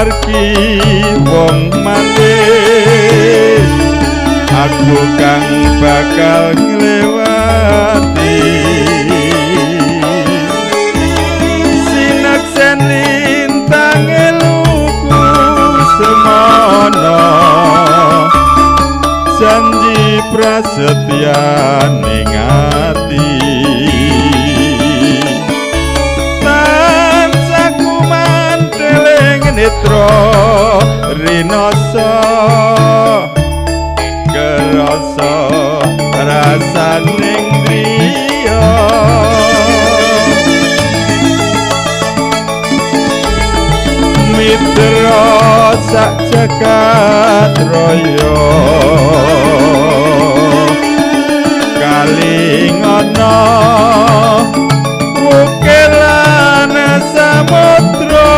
margi wong manis aku kang bakal nglewati sineksen lintang eluku semono janji prasetya ning ati tansaku manteling netra rinoso kerasa rasaning driya mitra sak jagat raya kalingana ukelan samudra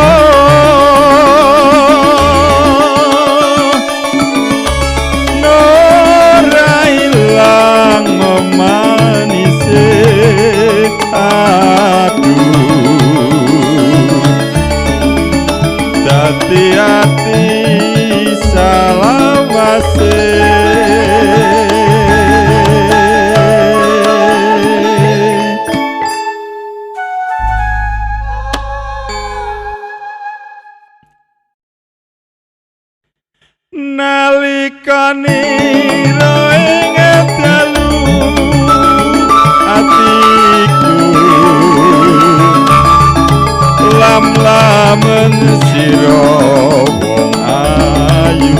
nora ilang memanise aduh dadi ati salawase nalikane ing dalu atiku lam-lamen sira wong ayu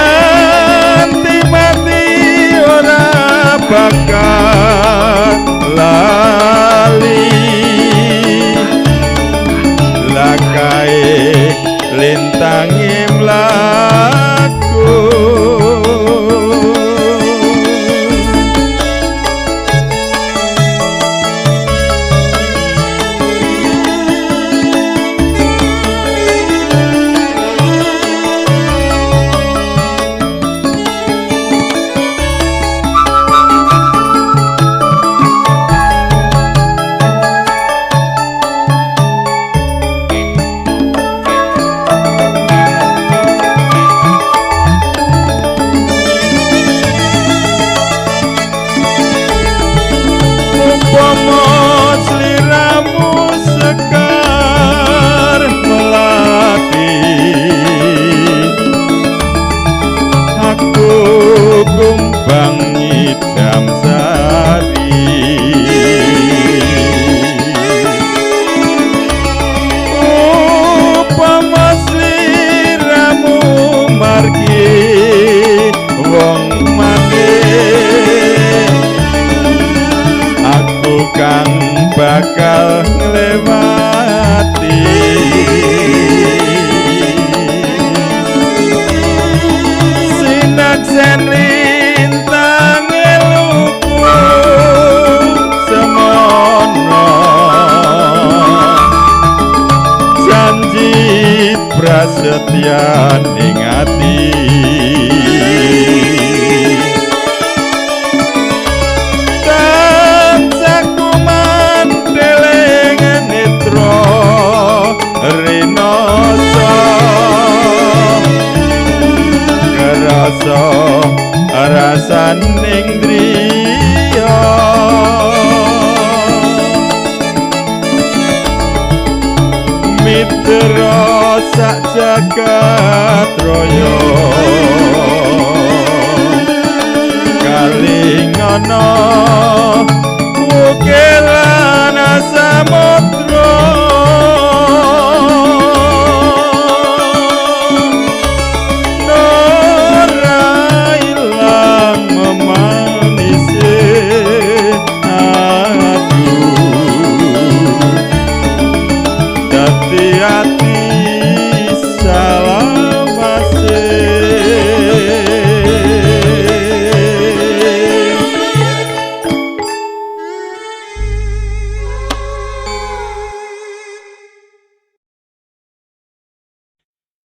nganti mati ora bakal lali lakae lintangi mlaku kumbang idam sari upama sliramu margi wong mati aku kang bakal nglewati sineksen lintang eluku semono janji prasetya ning ati tansaku manteling netra rinoso kerasa rasaning driya mitra sak jagat raya kalingana ukelan samudra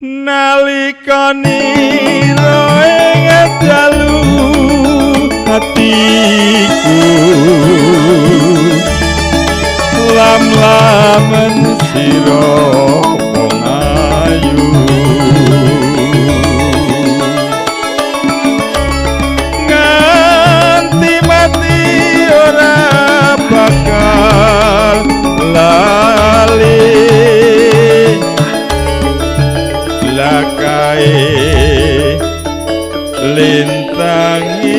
nalikane ing dalu atiku lam wae lintangi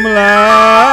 mlayu